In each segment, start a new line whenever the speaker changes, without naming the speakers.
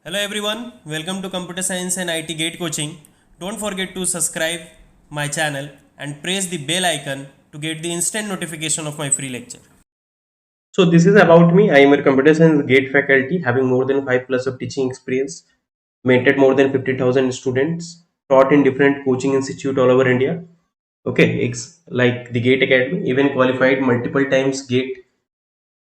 Hello everyone, welcome to Computer Science and IT Gate Coaching. Don't forget to subscribe my channel and press the bell icon to get the instant notification of my free lecture. So this is about me. I am a computer science gate faculty having more than 5 plus of teaching experience, mentored more than 50,000 students, taught in different coaching institute all over India. Okay, it's like the Gate Academy, even qualified multiple times Gate,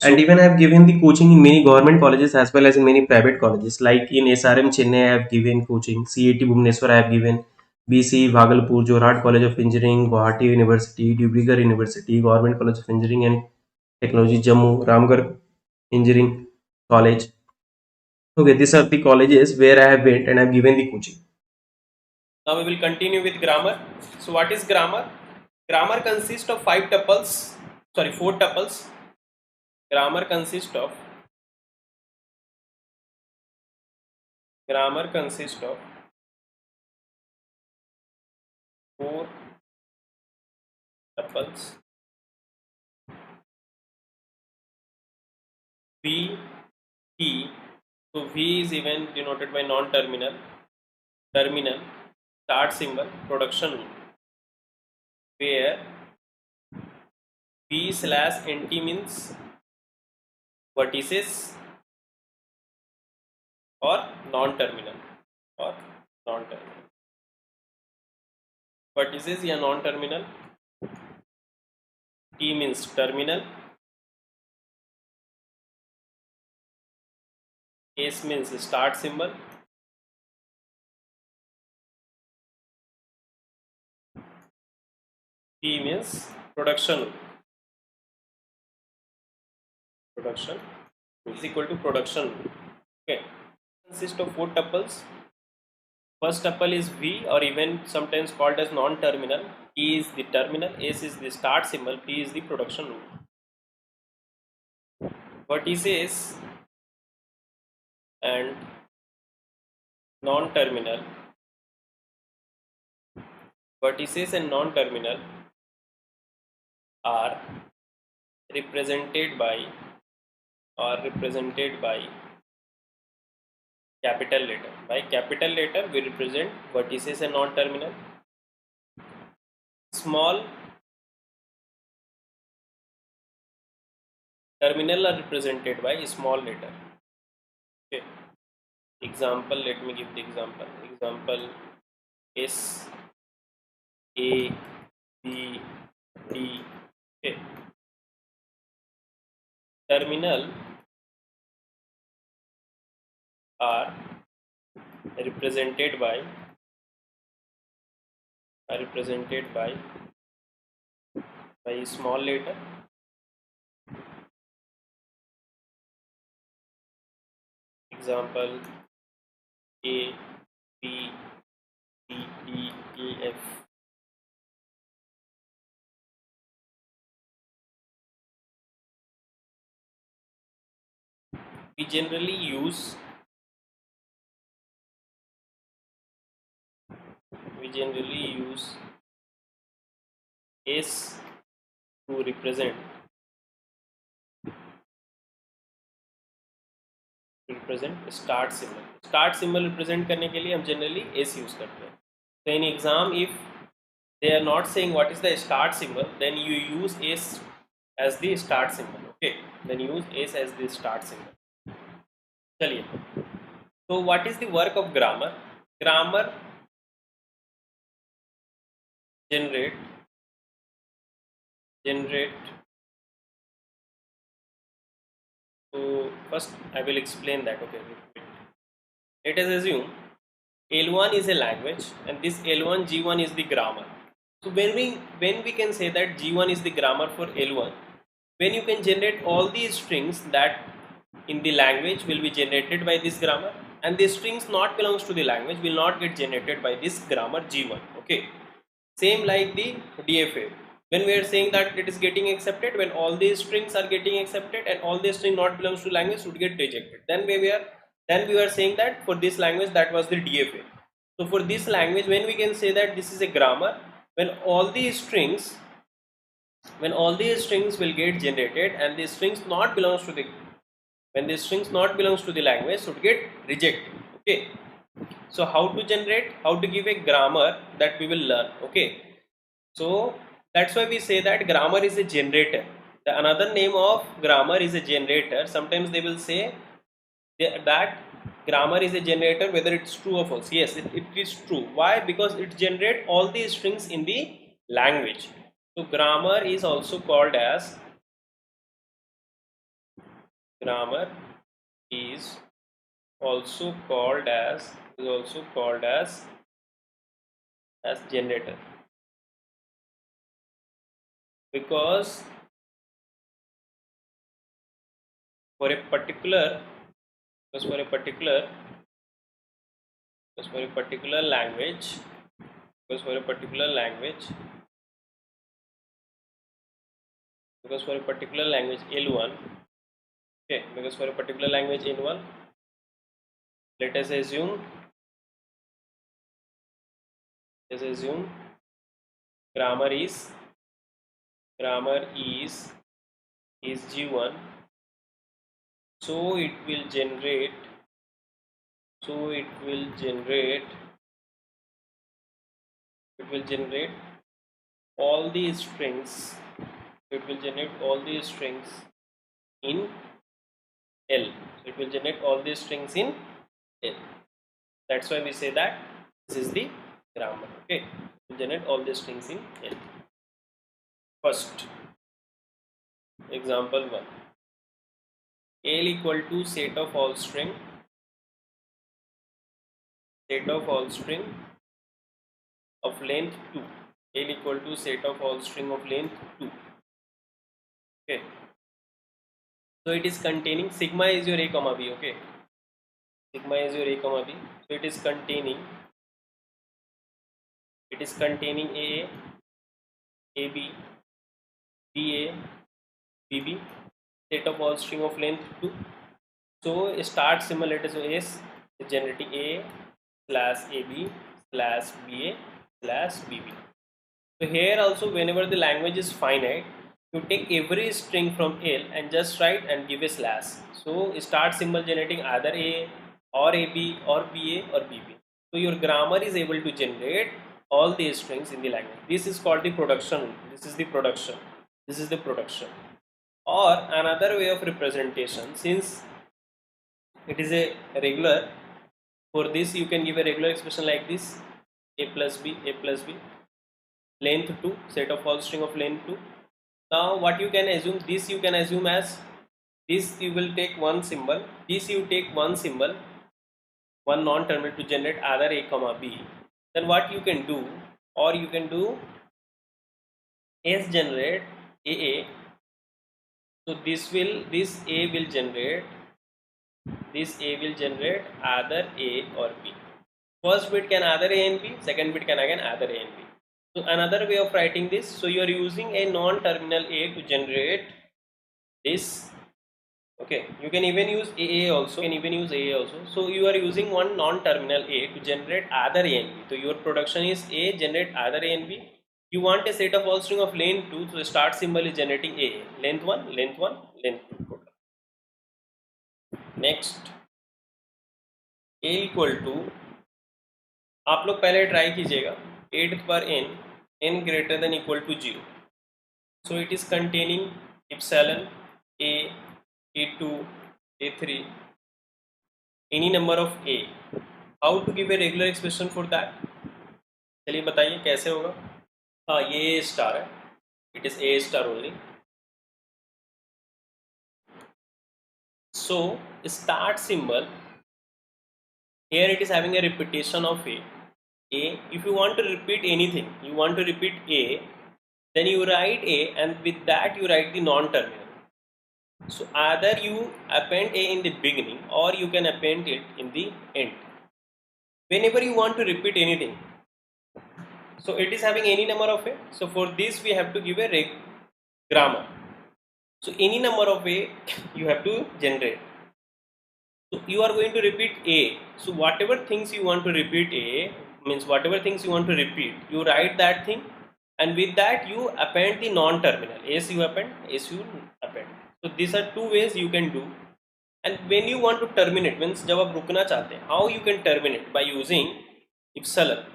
and even I have given the coaching in many government colleges as well as in many private colleges. Like in SRM Chennai, I have given coaching. CAT Bhubaneswar, I have given. BC Bhagalpur, Jorhat College of Engineering, Guwahati University, Dibrugarh University, Government College of Engineering and Technology, Jammu, Ramgarh Engineering College. Okay, these are the colleges where I have went and I have given the coaching. Now we will continue with grammar. So what is grammar? Grammar consists of four tuples. Grammar consists of four tuples. V, T. So V is even denoted by non-terminal, terminal, start symbol, production, where V slash NT means vertices or non-terminal vertices या non-terminal. T means terminal, S means start symbol, P means production is equal to production. Okay, consists of four tuples. First tuple is V, or even sometimes called as non-terminal. T is the terminal, S is the start symbol, P is the production loop. Vertices and non-terminal are represented by capital letter. By capital letter we represent vertices and non-terminal. Small terminal are represented by small letter. Okay. Example, let me give the example. Example, S, A, B, D. Okay. Terminal are represented by small letter. Example, A, B, C, D, E, F. We generally use S to represent start symbol. Start symbol represent करने के लिए हम generally S use करते हैं. So in exam, if they are not saying what is the start symbol, then you use S as the start symbol. Okay, then use S as the start symbol. चलिए, so what is the work of grammar? Grammar generate so first I will explain that. Okay, let us assume L1 is a language and this L1 G1 is the grammar. So when we can say that G1 is the grammar for L1, when you can generate all these strings that in the language will be generated by this grammar, and the strings not belongs to the language will not get generated by this grammar G1. Okay, same like the DFA. When we are saying that it is getting accepted, when all these strings are getting accepted and all these string not belongs to language should get rejected, then we were saying that for this language that was the DFA. So for this language, when we can say that this is a grammar, when all these strings will get generated and these strings not belongs to the language should get rejected. Okay, so how to generate, how to give a grammar, that we will learn. Okay, so that's why we say that grammar is a generator. The another name of grammar is a generator. Sometimes they will say that grammar is a generator, whether it's true or false. Yes, it is true. Why? Because it generates all the strings in the language. So grammar is also called as grammar is also called as as generator, because for a particular because for a particular because for a particular language because for a particular language because for a particular language L1. Okay, because for a particular language L1, let us assume grammar is grammar is G1. So it will generate all the strings. It will generate all the strings in L. So it will generate all the strings in L. That's why we say that this is the grammar. Okay, it will generate all the strings in L. First, example 1. L equal to set of all string of length 2. L equal to set of all string of length 2. Okay, so it is containing sigma is your a comma b. Okay, sigma is your a comma b. So it is containing a, ab, ba, bb, set of all string of length 2. So start symbol, let us say s, generating a slash ab slash ba slash bb. So here also, whenever the language is finite, you take every string from L and just write and give a slash. So start symbol generating either a or ab or ba or bb. So your grammar is able to generate all these strings in the language. This is called the production. This is the production. Or another way of representation, since it is a regular, for this you can give a regular expression like this: a plus b, length 2, set of all string of length 2. Now what you can assume, this you can assume as this, you will take one symbol, this you take one symbol, one non-terminal to generate either a comma b. Then what you can do, or you can do s generate a. So this a will generate either a or b. First bit can either a and b, second bit can again either a and b. So another way of writing this, so you are using a non-terminal a to generate this. Okay, you can even use AA also. So you are using one non-terminal a to generate either a and b. So your production is a generate either a and b. You want a set of all string of length 2, so the start symbol is generating a, length 1, length 2. Next, a equal to, आप लोग पहले try कीजिएगा, 8 पर n greater than equal to 0. So it is containing epsilon a, a2, a3, any number of a. How to give a regular expression for that? चलिए बताइए कैसे होगा. हाँ, ये स्टार है, it is a star only. So start symbol here, it is having a repetition of a. If you want to repeat anything, you want to repeat a, then you write a and with that you write the non-terminal. So either you append a in the beginning or you can append it in the end. Whenever you want to repeat anything, so it is having any number of a. So for this we have to give a grammar. So any number of a you have to generate. So you are going to repeat a. So whatever things you want to repeat a, means whatever things you want to repeat, you write that thing and with that you append the non-terminal. S you append. So these are two ways you can do. And when you want to terminate means जब आप रुकना चाहते हैं, how you can terminate by using epsilon.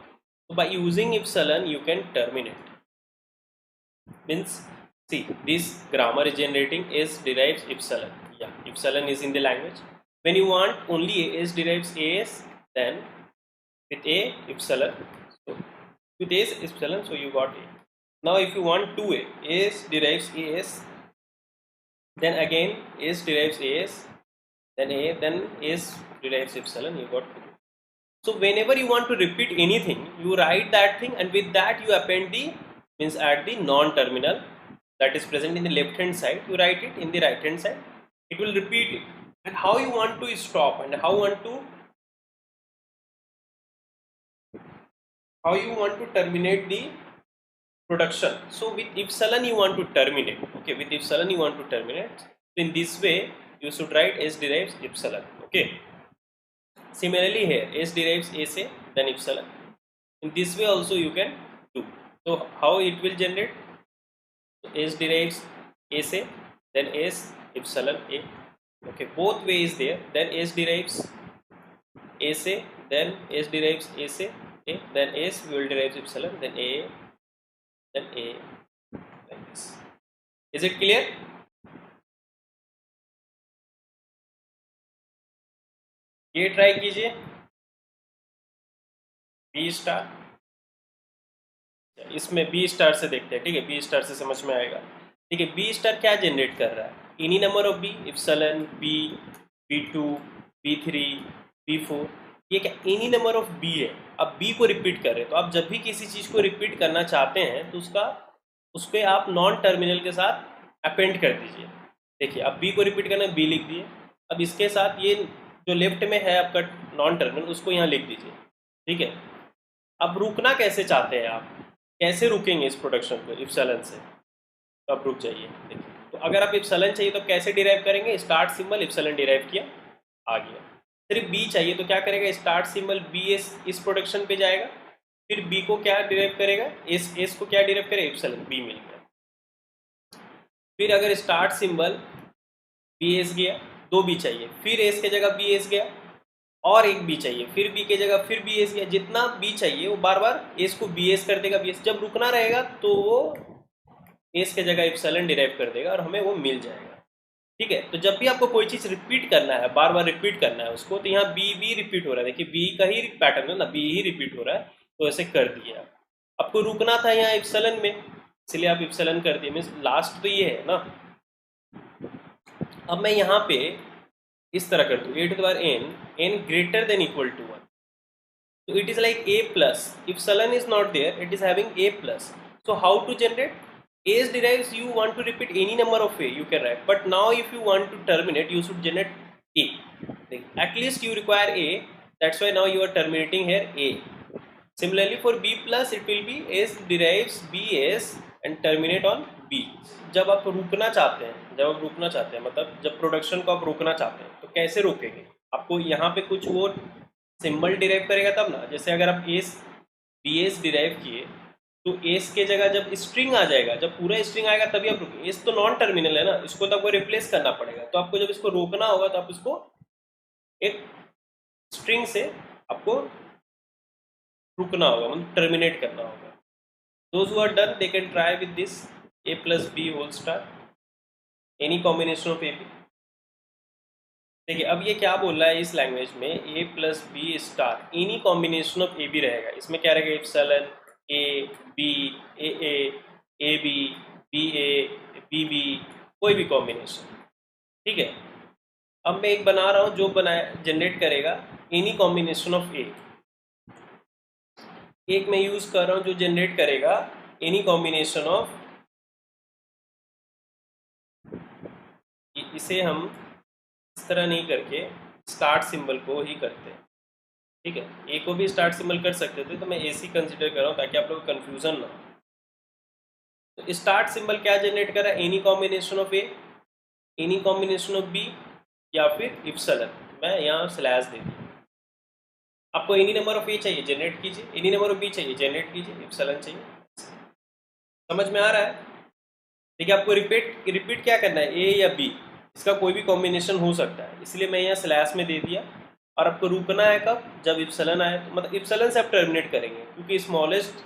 So by using epsilon you can terminate. Means see this grammar is generating s derives epsilon. Yeah, epsilon is in the language. When you want only s derives as, then with a epsilon. So with s epsilon, so you got a. Now if you want 2a, s derives as, then again s derives as, then a, then s derives epsilon. You got 2. So whenever you want to repeat anything, you write that thing, and with that you append the, means add the non-terminal that is present in the left hand side. You write it in the right hand side. It will repeat it. And how you want to stop and how you want to terminate the production. So with epsilon you want to terminate. Okay, with epsilon you want to terminate. So in this way you should write s derives epsilon. Okay. Similarly here s derives sa, then epsilon. In this way also you can do. So how it will generate? So s derives sa, then s epsilon a. Okay, both ways there. Then s derives sa, then s derives sa, a, then s will derives epsilon, then a, like this. Is it clear? ये try कीजिए. B star, इसमें B star से देखते हैं. ठीक है, B star से समझ में आएगा. ठीक है, बी स्टार क्या जनरेट कर रहा है? Any number of B, epsilon B, बी2, बी3, बी4. ये क्या एनी नंबर ऑफ बी है. अब बी को रिपीट कर रहे हैं, तो आप जब भी किसी चीज़ को रिपीट करना चाहते हैं तो उस पर आप नॉन टर्मिनल के साथ अपेंड कर दीजिए. देखिए, अब बी को रिपीट करना, बी लिख दिए. अब इसके साथ ये जो लेफ्ट में है आपका नॉन टर्मिनल, उसको यहाँ लिख दीजिए. ठीक है. अब रुकना कैसे चाहते हैं आप, कैसे रुकेंगे इस प्रोडक्शन को इप्सिलॉन से? तो आप रुक जाइए. देखिए, तो अगर आप इप्सिलॉन चाहिए तो कैसे डिराइव करेंगे? स्टार्ट सिंबल इप्सिलॉन डिराइव किया, आ गया. सिर्फ बी चाहिए तो क्या करेगा? स्टार्ट सिंबल बी एस इस प्रोडक्शन पे जाएगा. फिर बी को क्या डिराइव करेगा? एस को क्या डिराइव करेगा? इप्सिलॉन, बी मिल गया. फिर अगर स्टार्ट सिंबल बी एस गया, 2 बी चाहिए, फिर एस के जगह बी एस गया, और एक बी चाहिए, फिर बी के जगह फिर बी एस गया. जितना बी चाहिए वो बार बार एस को बी एस कर देगा. बी एस जब रुकना रहेगा तो वो एस के जगह इप्सिलॉन डिराइव कर देगा और हमें वो मिल जाएगा. ठीक है. तो जब भी आपको कोई चीज़ रिपीट करना है, बार बार रिपीट करना है उसको, तो यहाँ बी रिपीट हो रहा है. देखिए, बी का ही पैटर्न है ना, बी ही रिपीट हो रहा है, तो ऐसे कर दिया. आपको रुकना था यहाँ इप्सिलॉन में, इसलिए आप इप्सिलॉन कर दिए. मीन्स लास्ट तो ये है ना. अब मैं यहाँ पे इस तरह कर दूँ, a to the power n greater than equal to 1. So it is like a plus. If epsilon is not there, it is having a plus. So how to generate? As derives, you want to repeat any number of a, you can write. But now if you want to terminate, you should generate a. At least you require a. That's why now you are terminating here a. Similarly for b plus, it will be as derives bs and terminate on b. जब आप रुकना चाहते हैं, मतलब जब production को आप रोकना चाहते हैं, तो कैसे रोकेंगे? आपको यहाँ पे कुछ वो सिंबल डिराइव करेगा तब ना. जैसे अगर आप एस बी एस डिराइव किए, तो एस के जगह जब स्ट्रिंग आ जाएगा, जब पूरा स्ट्रिंग आएगा तभी आप रुकेंगे. एस तो नॉन टर्मिनल है ना, इसको तो आपको रिप्लेस करना पड़ेगा. तो आपको जब इसको रोकना होगा तो आप इसको एक स्ट्रिंग से आपको रुकना होगा, मतलब टर्मिनेट करना होगा. Those who are done, they can try with this a plus b whole star, any combination of A B. देखिए, अब ये क्या बोल रहा है इस लैंग्वेज में, a plus B star any combination of A B रहेगा. इसमें क्या रहेगा? Epsilon, A B, A B, B A, B B, कोई भी कॉम्बिनेशन. ठीक है. अब मैं एक बना रहा हूँ जो जनरेट करेगा एनी कॉम्बिनेशन ऑफ ए. एक मैं यूज कर रहा हूँ जो जनरेट करेगा एनी कॉम्बिनेशन ऑफ, इसे हम इस तरह नहीं करके स्टार्ट सिंबल को ही करते हैं. ठीक है. ए को भी स्टार्ट सिंबल कर सकते थे, तो मैं एसी कंसिडर कर रहा हूँ ताकि आप लोग को कंफ्यूजन ना हो. तो स्टार्ट सिंबल क्या जनरेट कर रहा है? Any combination of A, any combination of B, या फिर इप्सिलॉन. मैं यहाँ स्लैश दे दिया. आपको एनी नंबर ऑफ ए चाहिए, जनरेट कीजिए. एनी नंबर ऑफ बी चाहिए, जनरेट कीजिए. इप्सिलॉन चाहिए. समझ में आ रहा है? देखिए, आपको रिपीट क्या करना है, ए या बी. इसका कोई भी कॉम्बिनेशन हो सकता है, इसलिए मैं यहाँ स्लैश में दे दिया। और आपको रुकना है कब, जब इप्सिलन आए, तो मतलब इप्सिलन से आप टर्मिनेट करेंगे, क्योंकि स्मॉलेस्ट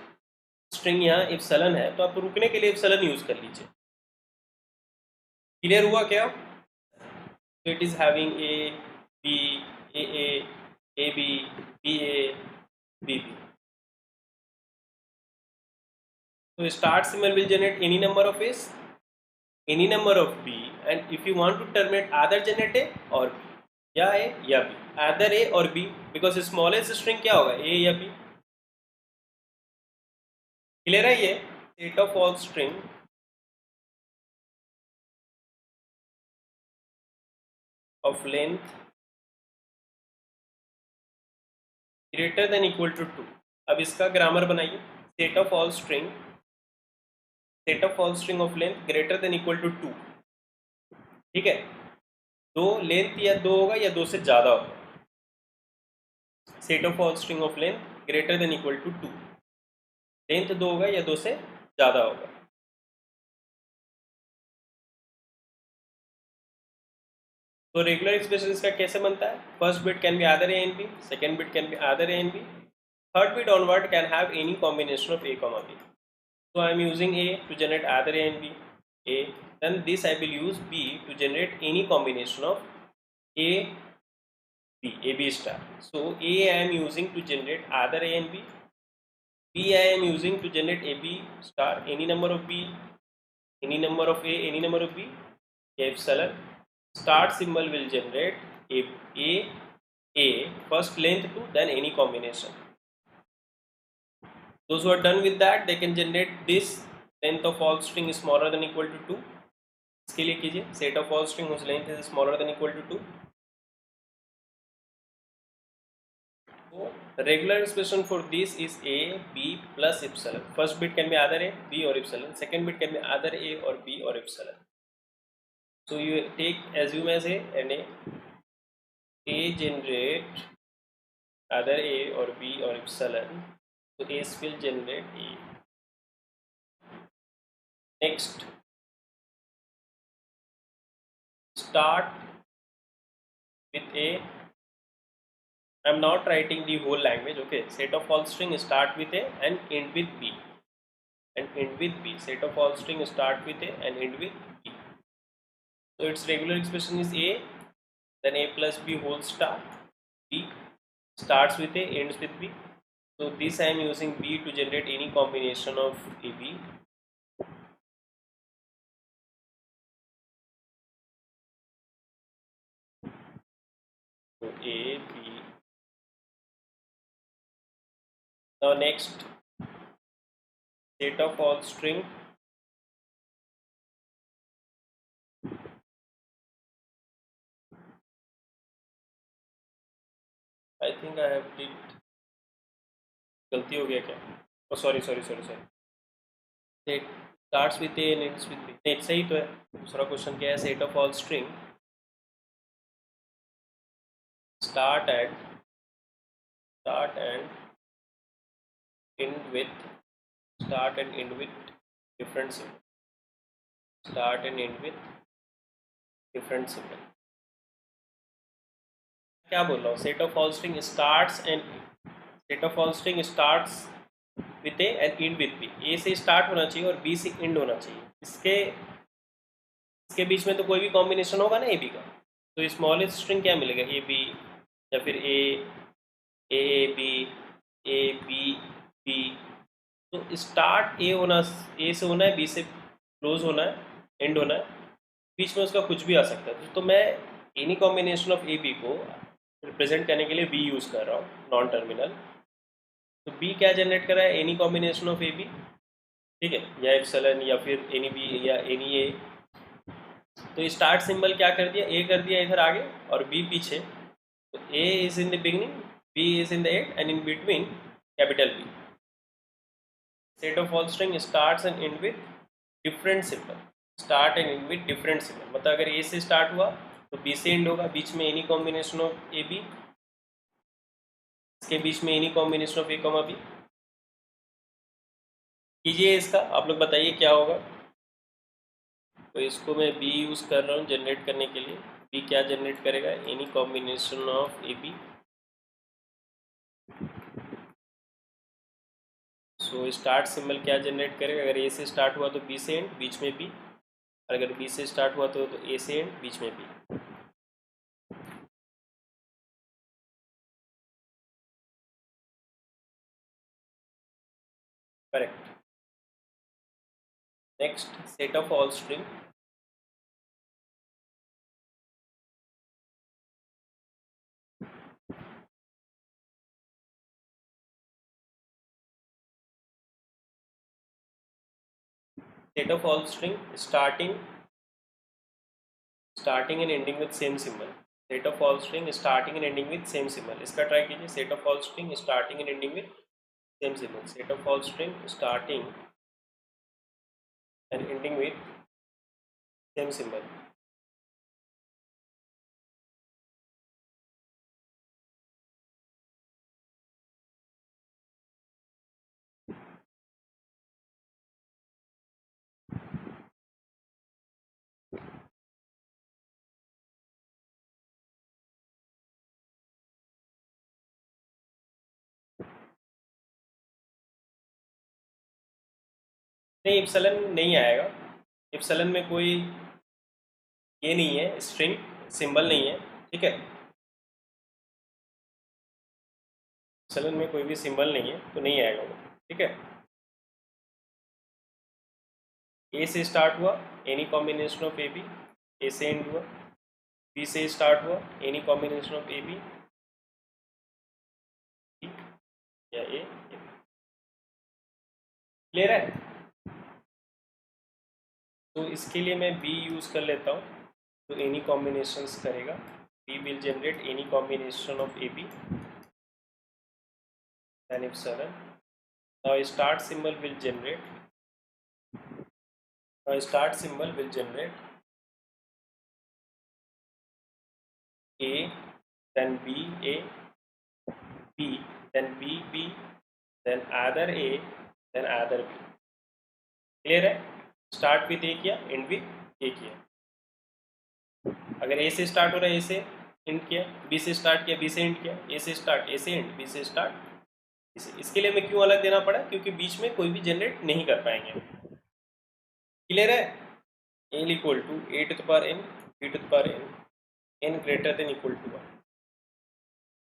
स्ट्रिंग यहाँ इप्सिलन है, तो आप रुकने के लिए इप्सिलन यूज कर लीजिए। क्लियर हुआ क्या? तो it is having A B A B B A B B. So start symbol will generate any number of A's, any number of B, and if you want to terminate either generate A or B, या A या B, either A or B, because smallest string क्या होगा, A या B। Clear है? ये set of all string of length greater than equal to 2। अब इसका grammar बनाइए, set of all string of length greater than equal to 2। ठीक है, दो लेंथ या दो होगा या दो से ज्यादा होगा। Set of all string of length greater than equal to 2, length दो होगा या दो से ज्यादा होगा। तो रेगुलर एक्सप्रेशन इसका कैसे बनता है? First bit can be either a and b, second bit can be either a and b, third bit onward can have any combination of A comma b. So I am using A to generate either A and B. A, then this I will use B to generate any combination of A, B star. So A I am using to generate either A and B. B I am using to generate A B star, any number of B, any number of A, any number of B. Epsilon. Start symbol will generate A first length 2, then any combination. Those who are done with that, they can generate this length of all string is smaller than equal to 2। इसके लिए कीजिए set of all string whose length is smaller than equal to 2। So regular expression for this is A B plus epsilon। First bit can be either A, B or epsilon, second bit can be either A or B or epsilon। So you take assume as A and A generate either A or B or epsilon, so A will generate A। Next, start with A। I am not writing the whole language, okay? Set of all string start with A and end with B, and end with B. Set of all string start with A and end with B. So its regular expression is A, then A plus B whole star. B starts with A, ends with B. So this I am using B to generate any combination of AB। So A, B। Now next, set of all string I think I have did गलती हो गया क्या? Oh sorry। Set starts with A and ends with B। नहीं सही तो है। दूसरा question क्या है? Set of all string start and end with different symbol। Start and end with different symbol। क्या बोल रहा हूँ? Set of all string starts with a and end with b. A से स्टार्ट होना चाहिए और बी से एंड होना चाहिए। इसके बीच में तो कोई भी कॉम्बिनेशन होगा ना ए बी का, तो स्मॉलेस्ट स्ट्रिंग क्या मिलेगा? ए बी, या फिर A B, A B B. तो स्टार्ट ए से होना है, बी से क्लोज होना है, एंड होना है, बीच में उसका कुछ भी आ सकता है। तो मैं any combination of A B को रिप्रेजेंट करने के लिए बी यूज़ कर रहा हूँ, नॉन टर्मिनल। तो बी क्या जनरेट कर रहा है? Any combination of A B, ठीक है, या एप्सिलॉन या फिर एनी बी या एनी ए। तो स्टार्ट सिंबल क्या कर दिया? ए कर दिया इधर आगे और बी पीछे। तो a is in the beginning, b is in the end, and in between capital B. Set of all string starts and end with different symbol. Start and end with different symbol, मतलब अगर ए से start हुआ तो B से and होगा, बीच में any combination of A B, इसके बीच में any combination of A comma B. कीजिए इसका, आप लोग बताइए क्या होगा। तो इसको मैं बी यूज़ कर रहा हूँ जनरेट करने के लिए। बी क्या जनरेट करेगा? Any combination of A B. So start symbol क्या जनरेट करेगा? अगर ए से स्टार्ट हुआ तो बी से एंड, बीच में बी। और अगर बी से स्टार्ट हुआ तो ए से एंड, बीच में B. Correct. Next, set of all string. Set of all string starting and ending with same symbol. Set of all string starting and ending with same symbol. इसका try कीजिए। Set of all string starting and ending with same symbol. Set of all string starting and ending with same symbol. नहीं, इप्सिलन नहीं आएगा। इप्सिलन में कोई ये नहीं है, स्ट्रिंग सिंबल नहीं है, ठीक है। इप्सिलन में कोई भी सिंबल नहीं है तो नहीं आएगा वो, ठीक है। ए से स्टार्ट हुआ, any combination of A B. A से एंड हुआ, बी से स्टार्ट हुआ, any combination of A B या ए। क्लियर है? तो इसके लिए मैं बी यूज़ कर लेता हूँ। तो एनी कॉम्बिनेशंस करेगा, B will generate any combination of A B and if 7। Now start symbol will generate, A, then B, A, B, then B, B, then either A, then either B। Clear है? Start with ए किया, and with ए किया। अगर ए से start हो रहा है, ए से and किया, बी से स्टार्ट किया, बी से एंड किया, ए से स्टार्ट, ए से एंड, बी से स्टार्ट, बी से। इसके लिए मैं क्यों अलग देना पड़ा? क्योंकि बीच में कोई भी जनरेट नहीं कर पाएंगे। क्लियर है? A equal to a to the power n, b to the power n, n greater than equal to 1,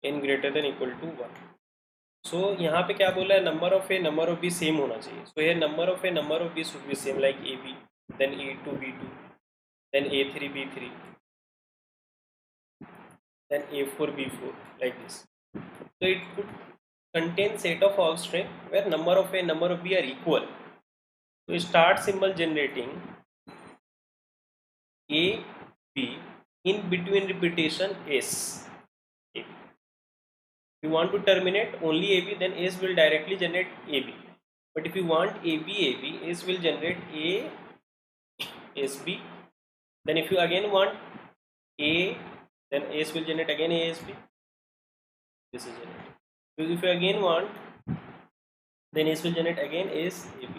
n greater than equal to 1। So यहाँ पे क्या बोला है? Number of A, number of b same होना चाहिए। So ये number of A, number of b should be same, like a b, then a two b two, then a three b three, then a4 b4, like this. So it could contain set of all string where number of a, number of b are equal. So start symbol generating a b in between repetition s a b. If you want to terminate only a b, then s will directly generate a b. But if you want a b a b, s will generate a s b. Then if you again want a, then S will generate again ASB. This is generated. So if you again want, then S will generate again ASAB.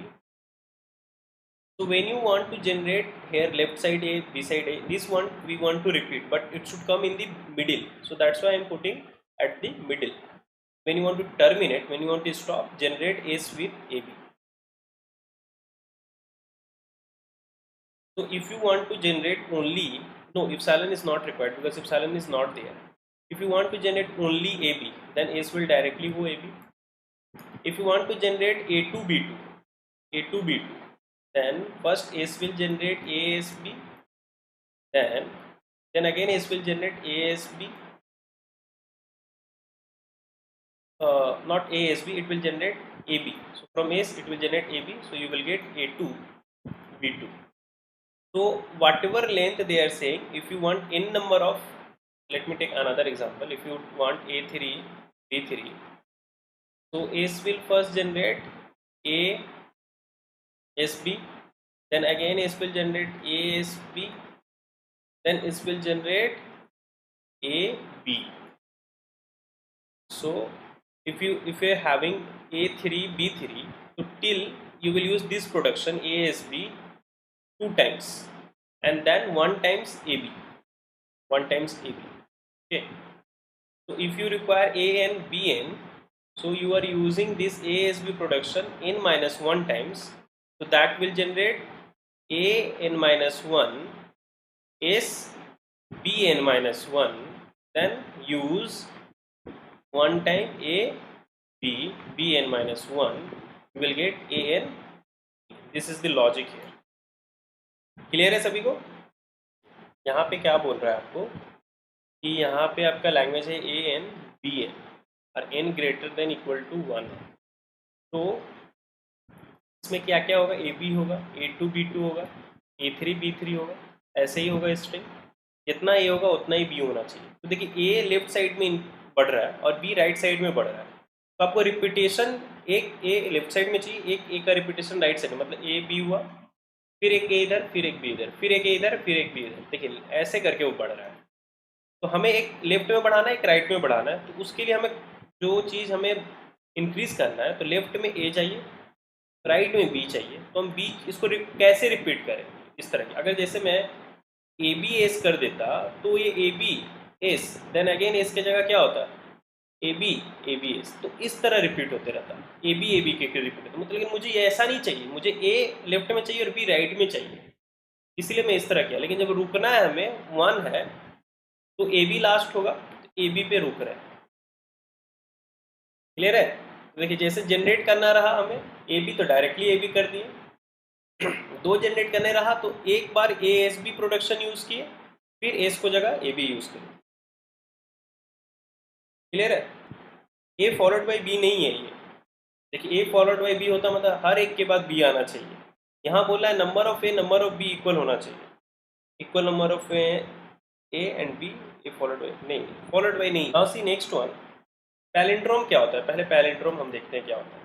So when you want to generate here left side A, B side A, this one we want to repeat, but it should come in the middle. So that's why I am putting at the middle. When you want to terminate, when you want to stop, generate S with AB. So if you want to generate only, no, epsilon is not required because epsilon is not there. If you want to generate only AB, then S will directly go AB. If you want to generate A2 B2, A2 B2, then first S will generate ASB, then again S will generate ASB, not ASB, it will generate AB. So from S it will generate AB, so you will get A2 B2. So whatever length they are saying, if you want n number of, let me take another example. If you want A3 B3, so S will first generate A SB, then again S will generate ASB, then S will generate AB. So if you are having A3 B3, so till you will use this production ASB 2 times. and then 1 times AB, 1 times AB. Okay, so if you require AN BN, so you are using this ASB production n minus 1 times, so that will generate AN minus 1 is BN minus 1, then use 1 time A B BN minus 1, you will get AN. This is the logic here. Clear है सभी को? यहाँ पे क्या बोल रहा है आपको कि यहाँ पे आपका लैंग्वेज है AN BN और n greater than equal to 1, तो इसमें क्या क्या होगा? AB होगा, A2 B2 होगा, A3 B3 होगा, ऐसे ही होगा स्ट्रिंग। जितना A होगा उतना ही B होना चाहिए। तो देखिए A लेफ्ट साइड में बढ़ रहा है और B राइट साइड में बढ़ रहा है, तो आपको रिपीटेशन एक A लेफ्ट साइड में चाहिए, एक A का रिपीटेशन राइट साइड में, मतलब A B हुआ, फिर एक A इधर, फिर एक B इधर, फिर एक A इधर, फिर एक B इधर। देखिए ऐसे करके वो बढ़ रहा है। तो हमें एक लेफ्ट में बढ़ाना है, एक राइट में बढ़ाना है, तो उसके लिए हमें जो चीज़ हमें इंक्रीज करना है, तो लेफ्ट में A चाहिए, राइट में B चाहिए। तो हम B इसको कैसे रिपीट करें? इस तरह की, अगर जैसे मैं ABS कर देता तो ये ABS, देन अगेन एस की जगह क्या होता है? AB ABS, तो इस तरह रिपीट होते रहता। AB AB के रिपीट होता, मतलब मुझे ये ऐसा नहीं चाहिए, मुझे A लेफ्ट में चाहिए और B राइट में चाहिए, इसलिए मैं इस तरह किया। लेकिन जब रुकना है हमें 1 है, तो AB लास्ट होगा, तो AB पे रुक रहे हैं। क्लियर है? देखिए जैसे जनरेट करना रहा हमें AB, तो डायरेक्टली AB कर दिए। दो जनरेट करने रहा तो एक बार ASB प्रोडक्शन यूज किए, फिर S को जगह AB यूज करें। क्लियर है? A फॉलोड बाई B नहीं है ये। देखिए A फॉलोड बाई B होता मतलब हर एक के बाद B आना चाहिए। यहाँ बोला है number of A number of B equal होना चाहिए, equal number of A and B, A followed by नहीं, फॉलोड बाई नहीं। Now see next one, palindrome क्या होता है? पहले पैलिंड्रोम हम देखते हैं क्या होता है।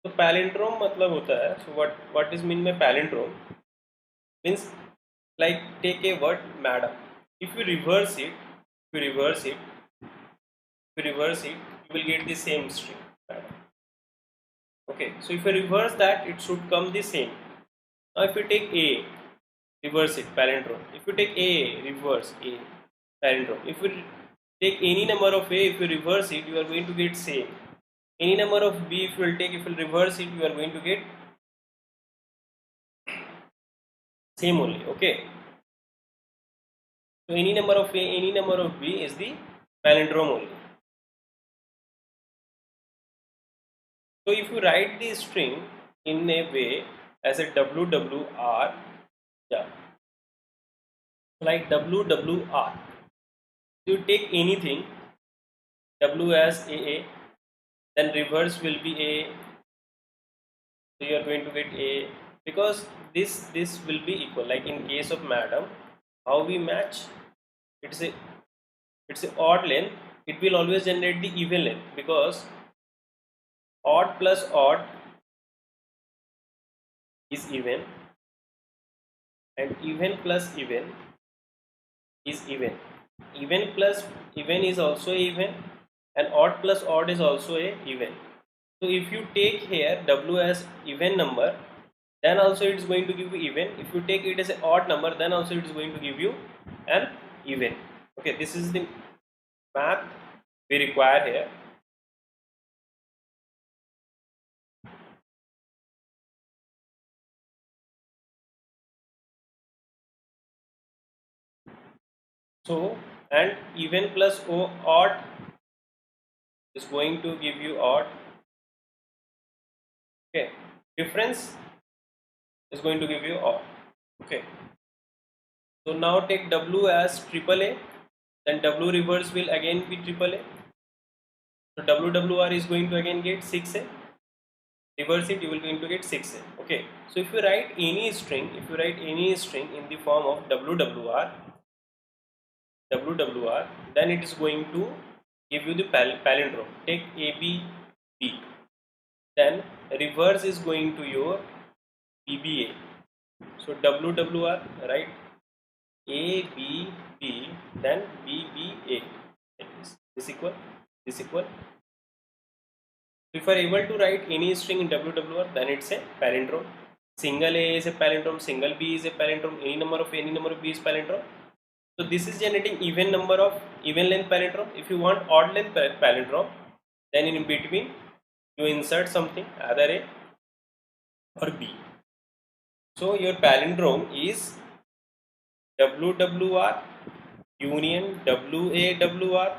तो पैलिंड्रोम मतलब होता है, so what is mean by palindrome? Means like take a word madam, if you reverse it, you will get the same string madam. Okay, so if you reverse that, it should come the same. Now if you take A, reverse it, palindrome. If you take A, reverse A, palindrome. If you take any number of A, if you reverse it, you are going to get same. Any number of B, if you will take, if you will reverse it, you are going to get same only. Okay, so any number of A, any number of B is the palindrome only. So if you write the string in a way as a WWR, yeah, like WWR, you take anything W as AA, then reverse will be A, so you are going to get A, because this will be equal. Like in case of madam, how we match? It's a odd length, it will always generate the even length, because odd plus odd is even, and even plus even is even. Even plus even is also even, and odd plus odd is also a even. So if you take here W as even number, then also it is going to give you even. If you take it as an odd number, then also it is going to give you an even. Okay, this is the math we require here. So, and even plus odd is going to give you odd. Okay, difference is going to give you odd. Okay, so now take W as AAA, then W reverse will again be AAA. So WWR is going to again get 6A. Reverse it, you will going to get 6A. Okay, so if you write any string, in the form of WWR, then it is going to give you the palindrome. Take AB B, then reverse is going to your BBA. So WWR, right? A B B, then BBA. This equal. If you are able to write any string in WWR, then it's a palindrome. single A is a palindrome, single B is a palindrome, any number of B is palindrome. So this is generating even number of even length palindrome. If you want odd length palindrome, then in between you insert something either A or B. So your palindrome is WWR union WAWR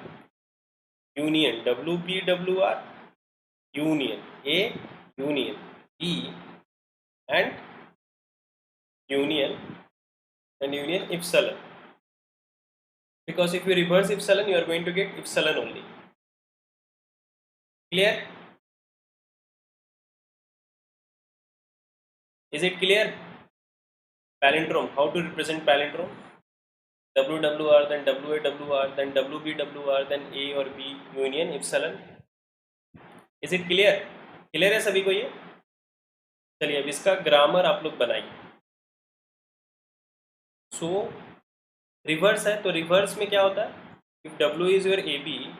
union WBWR union A union B and union union epsilon. Because if you reverse epsilon, you are going to get epsilon only. Clear? Is it clear? Palindrome. How to represent palindrome? WWR, then WAWR, then WBWR, then A or B union epsilon. Is it clear? Clear है सभी को ये? चलिए अब इसका grammar आप लोग बनाइए. सो रिवर्स है तो रिवर्स में क्या होता है? If W is your AB,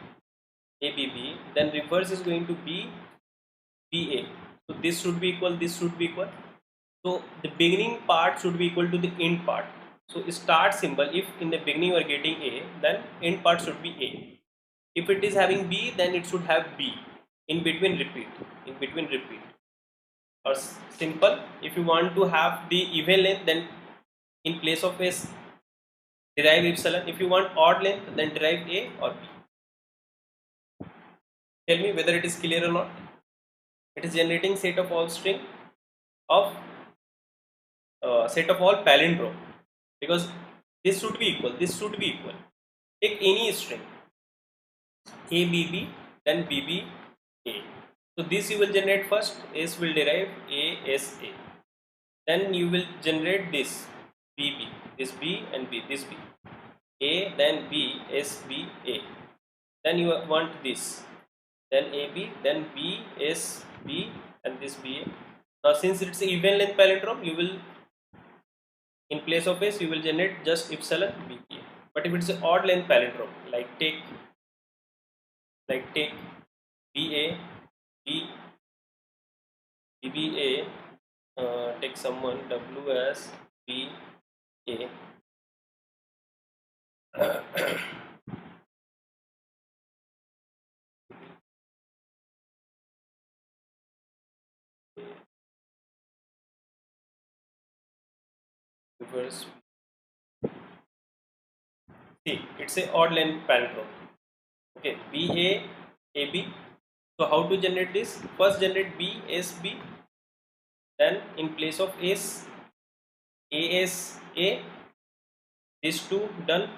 ABB, then reverse is going to be BA. So this should be equal, this should be equal. So the beginning part should be equal to the end part. So start symbol, if in the beginning you are getting A, then end part should be A. If it is having B, then it should have B. In between repeat, in between repeat. Or simple, if you want to have the even length, then in place of S, derive epsilon. If you want odd length, then derive A or B. Tell me whether it is clear or not. It is generating set of all string of set of all palindrome, because this should be equal, this should be equal. Take any string ABB, then BBA. So this you will generate first, S will derive ASA. Then you will generate this BB, this B and B, this B. A, then B, S, B, A. Then you want this, then AB, then B, S, B, and this BA. Now since it's an even length palindrome, you will, in place of S, you will generate just epsilon BPA. But if it's an odd length palindrome, like take BA, B, BBA, take someone W as BA. Reverse. See, it's a odd length palindrome. Okay, BA, AB. So how to generate this? First generate B, S, B. Then in place of S, AS, A. These two done.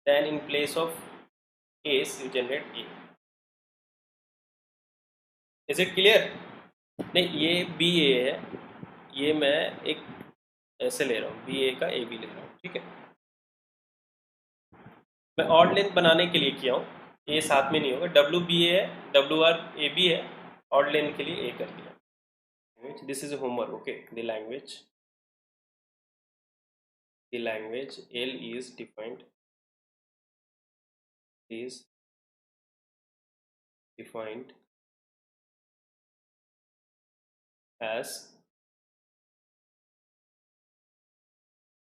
Then in place of S, you generate A. Is it clear? नहीं, ये B ए है, ये मैं एक ऐसे ले रहा हूँ, बी ए का ए बी ले रहा हूँ. ठीक है, मैं ऑड लेंथ बनाने के लिए किया हूँ, ए साथ में नहीं होगा. डब्ल्यू बी ए है, डब्ल्यू आर ए बी है, ऑड लेंथ के लिए ए कर दिया. This is homework. Okay, the language L is defined as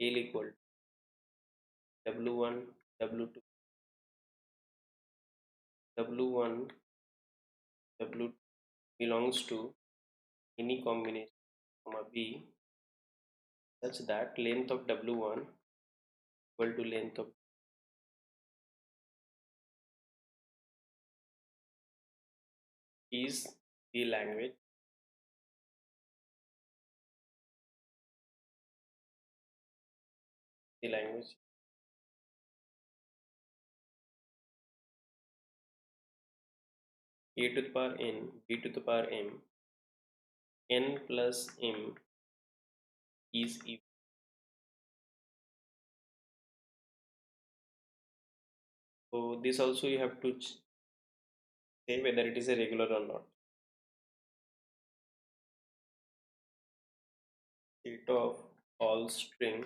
L equal to W1, W2, W1, W2 belongs to any combination comma B such that length of W1 equal to length of is the language A to the power n, B to the power m, n plus m is even. So this also you have to say whether it is a regular or not. Set of all string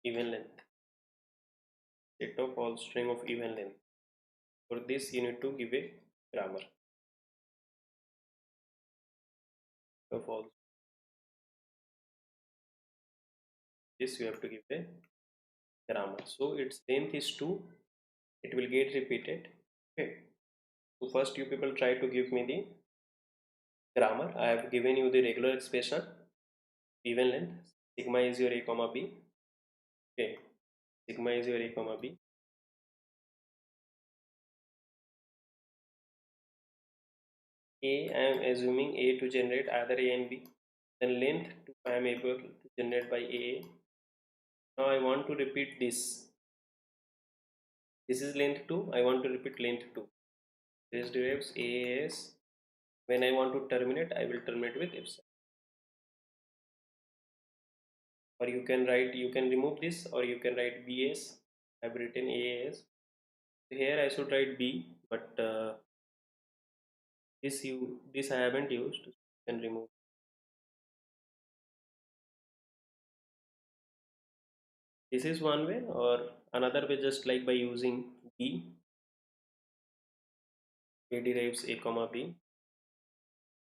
even length. Set of all string of even length. For this you need to give a grammar. So for this you have to give a grammar. So its length is 2. It will get repeated. Okay. So first you people try to give me the grammar. I have given you the regular expression given length. Sigma is your a comma b. Okay. Sigma is your a comma b. A, I am assuming A to generate either A and B. Then length 2 I am able to generate by A. Now I want to repeat this. This is length 2. I want to repeat length 2. This derives AS. When I want to terminate, I will terminate with epsilon. Or you can remove this, or you can write BS. I have written AS. Here I should write B, but this I haven't used. So you can remove. This is one way, or another way, just like by using B. A derives A comma B.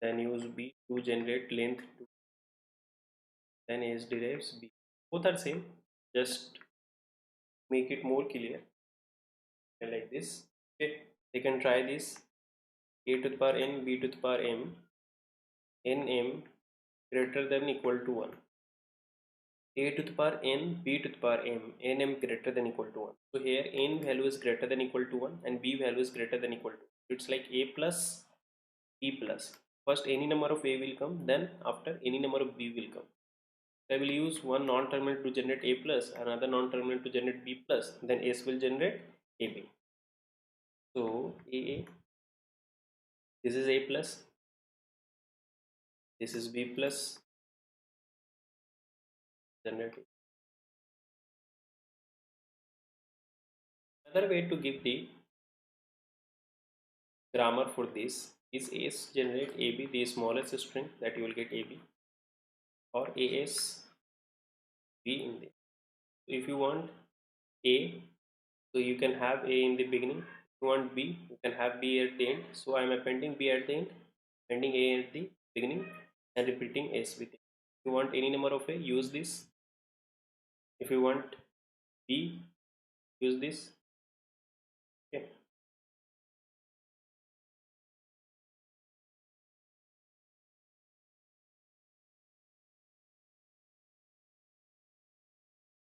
Then use B to generate length 2. Then S derives B. Both are same. Just make it more clear. Like this. Okay. You can try this. A to the power n, B to the power m, nm greater than equal to 1. A to the power n, B to the power m, nm greater than equal to 1. So here n value is greater than equal to 1 and B value is greater than equal to 1. It's like A plus B plus. First any number of A will come, then after any number of B will come. I will use one non-terminal to generate A plus, another non-terminal to generate B plus, then S will generate AB. So AA, this is A plus, this is B plus, generate. Another way to give the grammar for this is AS generate AB, the smallest string that you will get AB, or AS B in there. So if you want A, so you can have A in the beginning. If you want B, you can have B at the end. So I am appending B at the end, appending A at the beginning, and repeating S with it. If you want any number of A, use this. If you want B, use this. Okay.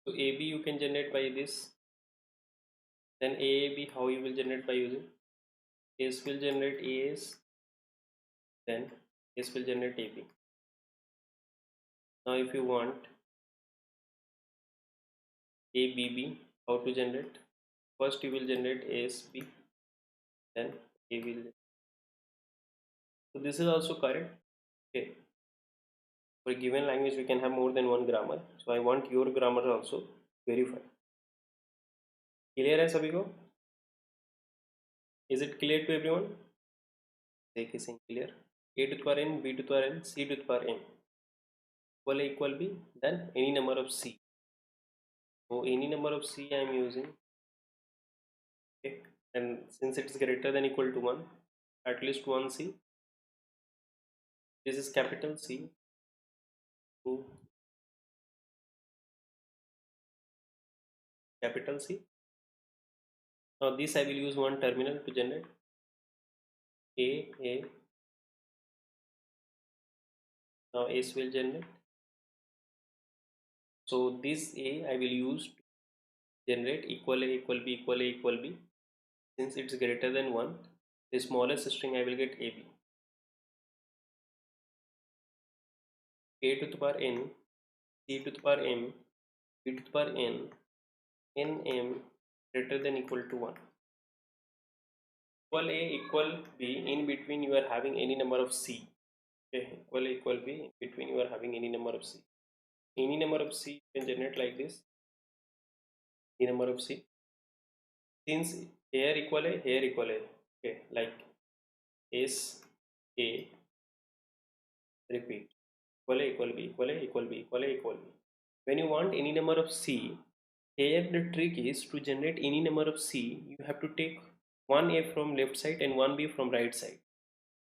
So AB you can generate by this. Then AAB, how you will generate by using S will generate AS, then S will generate AB. Now if you want ABB, how to generate? First you will generate ASB, then A will. So this is also correct. Okay. For a given language we can have more than one grammar. So I want your grammar also verified. Clear है सभी को? Is it clear to everyone? Take is clear. A to the power n, B to the power n, C to the power n. Equal A equal B, then any number of C. So any number of C I am using. Okay. And since it is greater than equal to 1, at least one C. This is capital C. So capital C. Now this I will use one terminal to generate A. Now S will generate. So this A I will use to generate equal A equal B equal A equal B. Since it's greater than 1, the smallest string I will get AB. A to the power n, C to the power m, B to the power n, nm greater than equal to 1. Equal A equal B, in between you are having any number of C. Okay, equal A equal B, in between you are having any number of C. Any number of C you can generate like this. Any number of C. Since here equal A, here equal A. Okay, like S A, repeat. Equal A equal B equal A equal B equal A equal B. When you want any number of C, here the trick is to generate any number of C, you have to take 1a from left side and 1b from right side.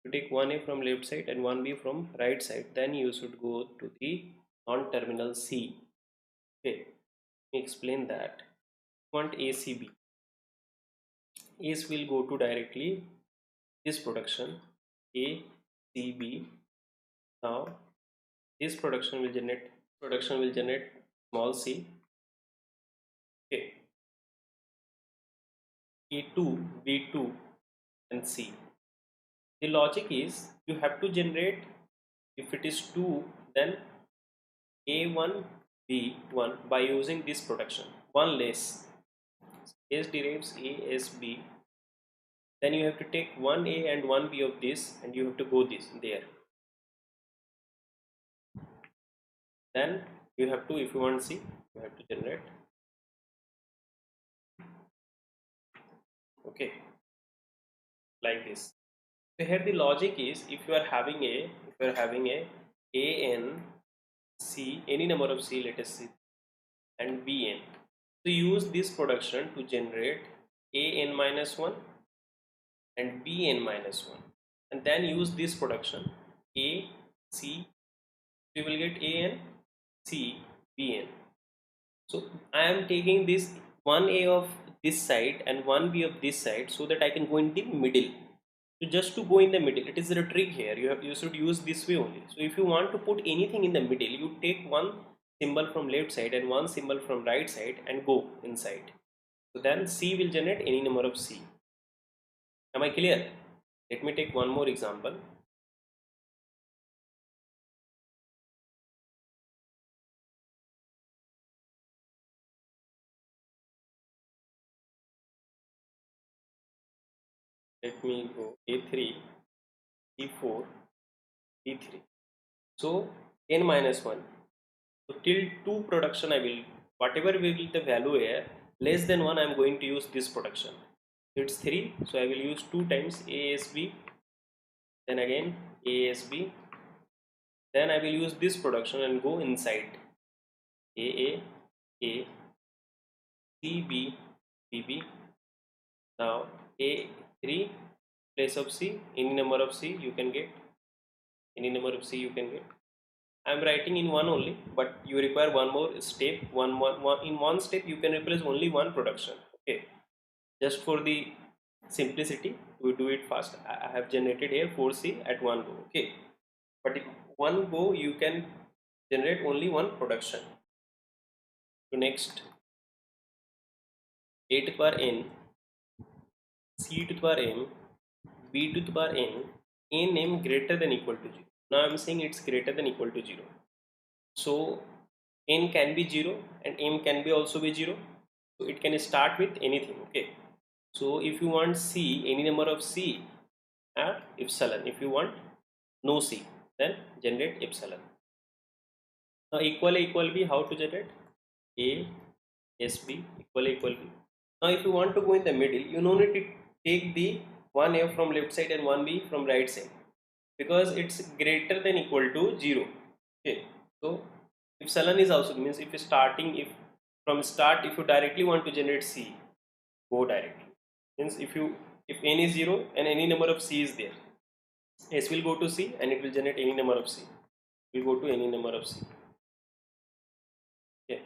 You take 1a from left side and 1b from right side, then you should go to the non-terminal C. Okay, let me explain that. You want ACB. A's will go to directly this production ACB. Now this production will generate small c. Okay, A2, B2 and C. The logic is you have to generate, if it is 2, then A1 B1 by using this production. One less, S derives A S B, then you have to take 1A and 1B of this and you have to go this there. Then you have to, if you want C, you have to generate. Okay, like this. So here the logic is, if you are having a n C, any number of C, let us see, and Bn, so use this production to generate an minus 1 and Bn minus 1, and then use this production A C, we will get An C Bn. So I am taking this 1A of this side and 1B of this side so that I can go in the middle. So just to go in the middle, it is the trick here. You should use this way only. So if you want to put anything in the middle, you take one symbol from left side and one symbol from right side and go inside. So then C will generate any number of C. Am I clear? Let me take one more example. Let me go A3, B4, B3. So n minus 1. So till 2 production I will, whatever will be the value here, less than 1 I am going to use this production. So it's 3, so I will use 2 times ASB, then again ASB, then I will use this production and go inside AA, A, CB, BB. Now A3 place of C, any number of C you can get, any number of C you can get. I am writing in one only, but you require one more step. In one step you can replace only one production. Okay, just for the simplicity we do it fast. I have generated here 4C at one go. Okay, but in one go you can generate only one production. So next, A to the power n, C to the power m, B to the power n m greater than equal to 0. Now I am saying it's greater than equal to 0. So n can be 0 and m can be also be 0. So it can start with anything. Okay. So if you want C, any number of C, epsilon. If you want no C, then generate epsilon. Now equal B, how to generate? A, S, B, equal B. Now if you want to go in the middle, you no need to take the 1A from left side and 1B from right side, because it's greater than equal to 0. Okay, so epsilon is also means if you from start if you directly want to generate C, go directly. Means if n is 0 and any number of C is there, S will go to C and it will generate any number of C. It will go to any number of C. Okay,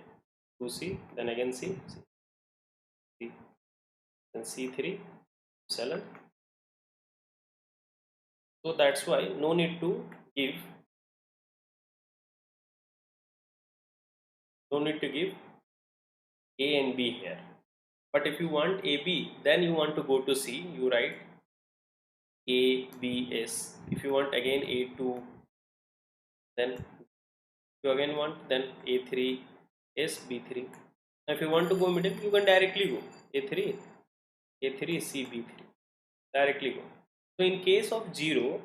2C, then again C, then C3, epsilon. So that's why no need to give A and B here. But if you want AB, then you want to go to C, you write ABS. If you want again A2, then if you again want, then A3 S B3. Now if you want to go middle, you can directly go A3 C B3, directly go. So in case of 0,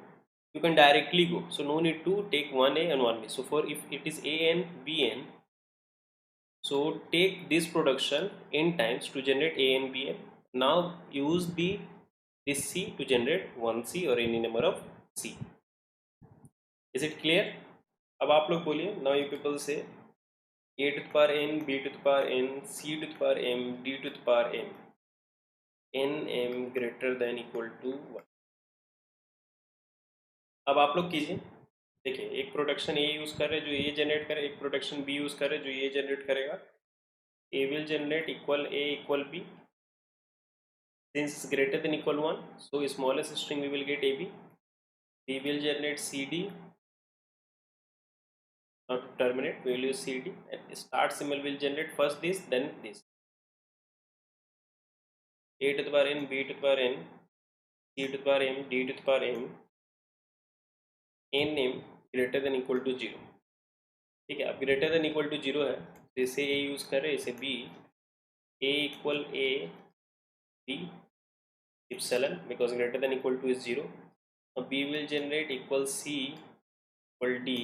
you can directly go. So no need to take 1A and 1B. So for if it is AN BN, so take this production n times to generate A and B. Now use this C to generate 1C or any number of C. Is it clear? अब आप लोग बोलिए. Now you people say A to the power n, B to the power n, C to the power m, D to the power n. NM greater than equal to 1। अब आप लोग कीजिए, देखिए एक प्रोडक्शन ए यूज़ कर रहे जो ये जनरेट करे, एक प्रोडक्शन बी यूज़ करे जो ये जनरेट करेगा। A will generate equal a equal b, since greater than equal 1, so smallest string we will get AB. B will generate CD. Now to terminate we will use CD, and start symbol will generate first this then this. A to the power n, B to the power n, C to the power m, D to the power m, n m greater than equal to 0। ठीक है, अब greater than equal to 0 है तो इसे A use करें, इसे B, A equal A B epsilon because greater than equal to is 0. Now B will generate equal C equal D.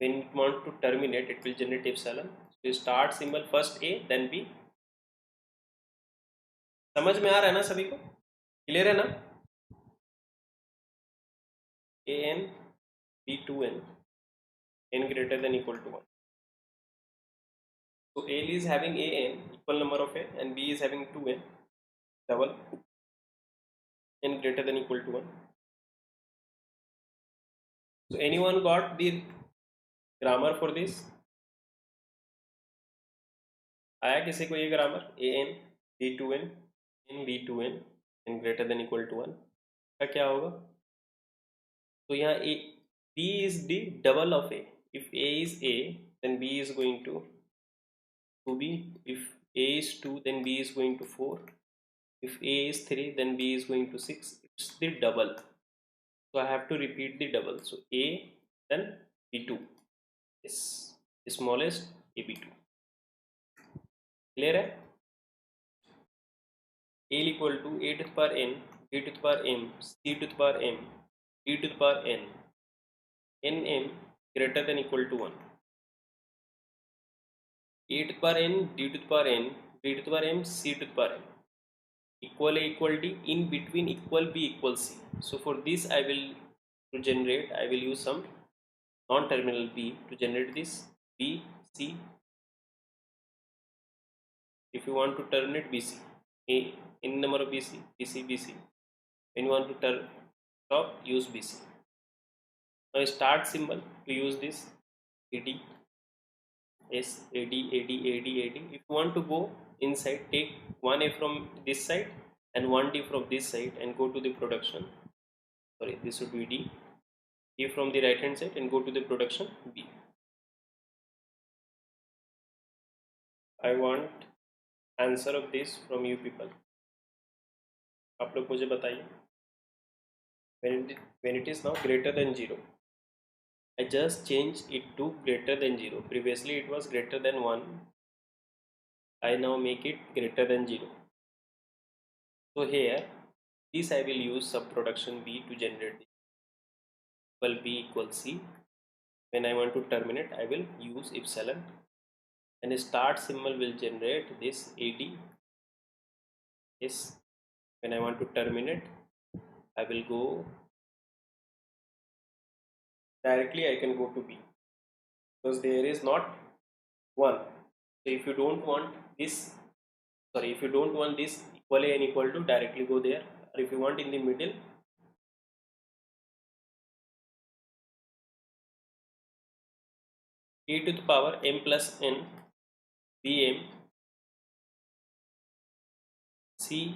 When it want to terminate it will generate epsilon. So start symbol first A then B. समझ में आ रहा है ना सभी को, clear है ना? A n B 2n n greater than equal to 1. So A is having A n equal number of n and B is having 2n double n greater than equal to 1. So anyone got the grammar for this? आया किसी को ये grammar? A n B 2n n B 2n n greater than equal to 1 का क्या होगा? तो यहाँ A B is the double of A. If A is A, then B is going to 2B. If A is 2, then B is going to 4. If A is 3, then B is going to 6. It's the double. So I have to repeat the double. So A, then B2. Yes, smallest AB2. Clear है? A equal to A to the power n, B to the power m, C to the power m, D to the power n, nm greater than equal to 1. A to the power n, D to the power n, B to the power m, C to the power m. Equal A equal D, in between equal B equal C. So for this I will use some non-terminal B to generate this B, C. If you want to terminate BC, A in number of BC, BC, BC. When you want to stop, use BC. Now start symbol to use this AD, S, AD, AD, AD, AD. If you want to go inside, take one A from this side and one D from this side and go to the production. Sorry, this would be D. D from the right hand side and go to the production B. I want answer of this from you people. आप लोग मुझे बताइए. When it is now greater than 0, I just change it to greater than 0. Previously it was greater than 1. I now make it greater than 0. So here this I will use subproduction B to generate this. Equal B equals C. When I want to terminate I will use epsilon, and start symbol will generate this AD. Yes. When I want to terminate I will go directly, I can go to B because there is not 1. So if you don't want this, if you don't want this equal A and equal to, directly go there, or if you want in the middle, e to the power m plus n bm c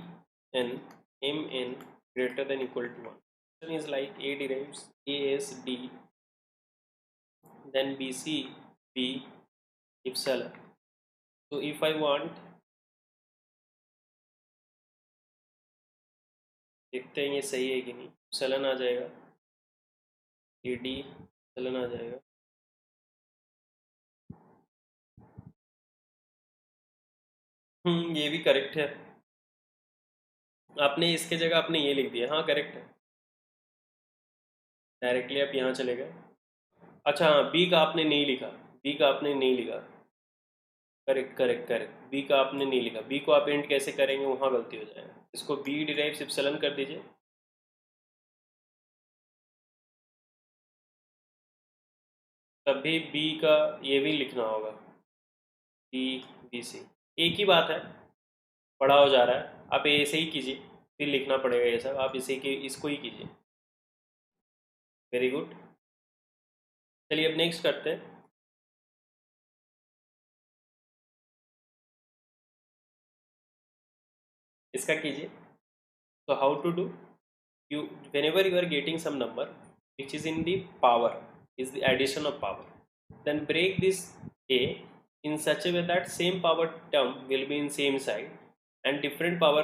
n m n greater than equal to 1. One is like A derives as D, then BC B epsilon. So if I want, देखते हैं ये सही है कि नहीं. epsilon आ जाएगा, AD epsilon आ जाएगा. ये भी करेक्ट है. आपने इसके जगह आपने ये लिख दिया. हाँ करेक्ट है. डायरेक्टली आप यहाँ चले गए. अच्छा हाँ, बी का आपने नहीं लिखा. बी का आपने नहीं लिखा. Correct correct correct. बी का आपने नहीं लिखा. बी को आप एंड कैसे करेंगे, वहाँ गलती हो जाएगा. इसको बी डिराइव्स एप्सिलॉन कर दीजिए. तभी बी का ये भी लिखना होगा. बी बी सी एक ही बात है, बड़ा हो जा रहा है. आप ऐसे ही कीजिए, फिर लिखना पड़ेगा ये सब, आप इसको ही कीजिए। Very good. चलिए अब नेक्स्ट करते हैं। इसका कीजिए। So how to do? You whenever you are getting some number which is in the power, is the addition of power, then break this a in such a way that same power term will be in same side and different power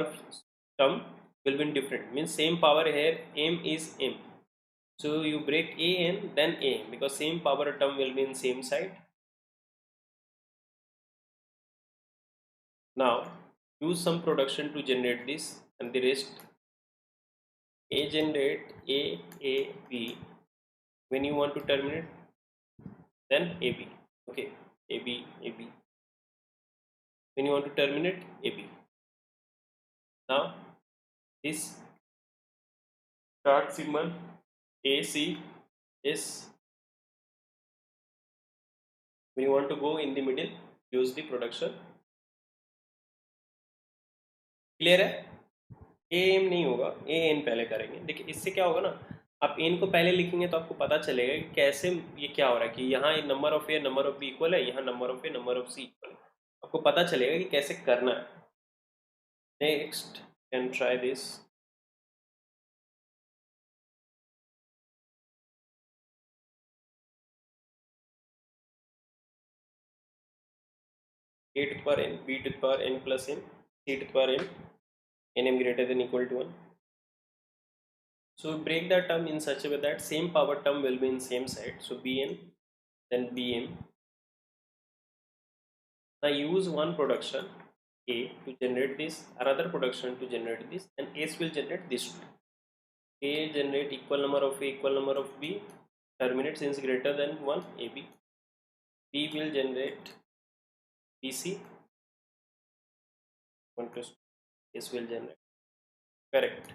term will be in different. Means same power here m is m. So you break a n then a because same power term will be in same side. Now use some production to generate this and the rest. A generate a b. When you want to terminate, then ab. Okay, ab. When you want to terminate, ab. Now this start symbol ac is, when you want to go in the middle, use the production. Clear है? A M नहीं होगा, A N पहले करेंगे। देखिए इससे क्या होगा ना, आप एन को पहले लिखेंगे तो आपको पता चलेगा कि कैसे ये क्या हो रहा है, कि यहाँ number of A number of B equal है, यहाँ number of A number of C equal है। आपको पता चलेगा कि कैसे करना है। Next can try this. a to the power n, b to the power n plus m, c to the power n, nm greater than equal to 1. So break the term in such a way that same power term will be in same side. So bn, then bm. Now use one production a to generate this, another production to generate this, and s will generate this two. A generate equal number of a equal number of b, terminate since greater than 1 ab. B will generate bc, 1 plus s will generate. Correct.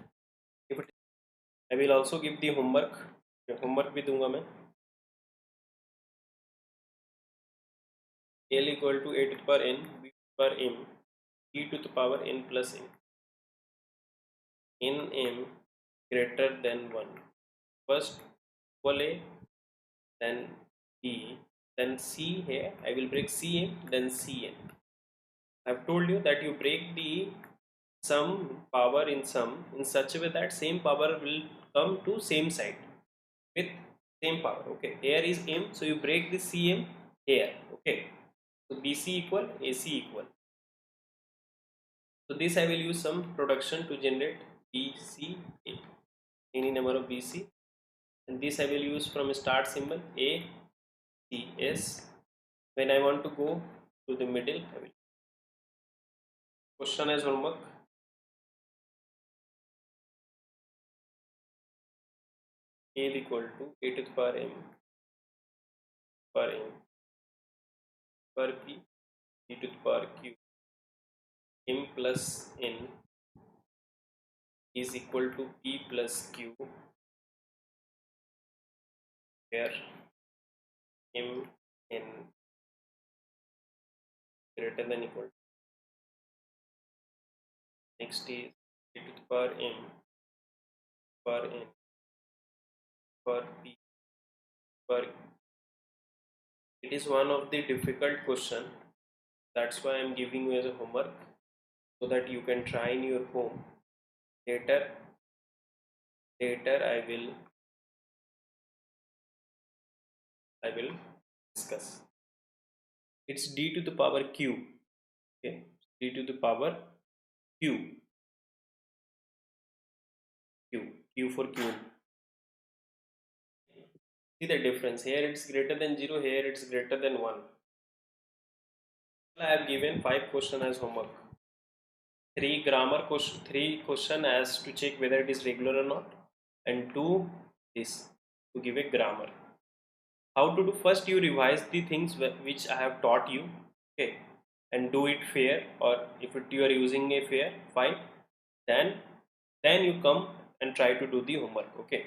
If it, I will also give the homework. Homework भी दूंगा मैं। L equal to a to the power n, b to the power m, e to the power n plus m, in m greater than 1. First equal a, then b, then c here. I will break cm, then cn. I have told you that you break the sum power in sum in such a way that same power will come to same side with same power. Okay, here is m, so you break the cm here. Okay, so bc equal ac equal. So this I will use some production to generate bca, any number of bc, and this I will use from start symbol a c s. When I want to go to the middle, I will question as homework. A equal to a to the power m per m per p e to the power q m plus n is equal to p plus q, where m n greater than equal to. Next is a to the power m per n per p per q. It is one of the difficult question, that's why I am giving you as a homework so that you can try in your home. Later I will discuss. It's d to the power q. Okay, d to the power q, q for q. See the difference, here it's greater than 0, here it's greater than 1. I have given 5 questions as homework. 3 grammar question, 3 question as to check whether it is regular or not, and 2 this to give a grammar. How to do? First you revise the things which I have taught you, okay, and do it fair, or if you are using a fair, fine, then you come and try to do the homework. Okay,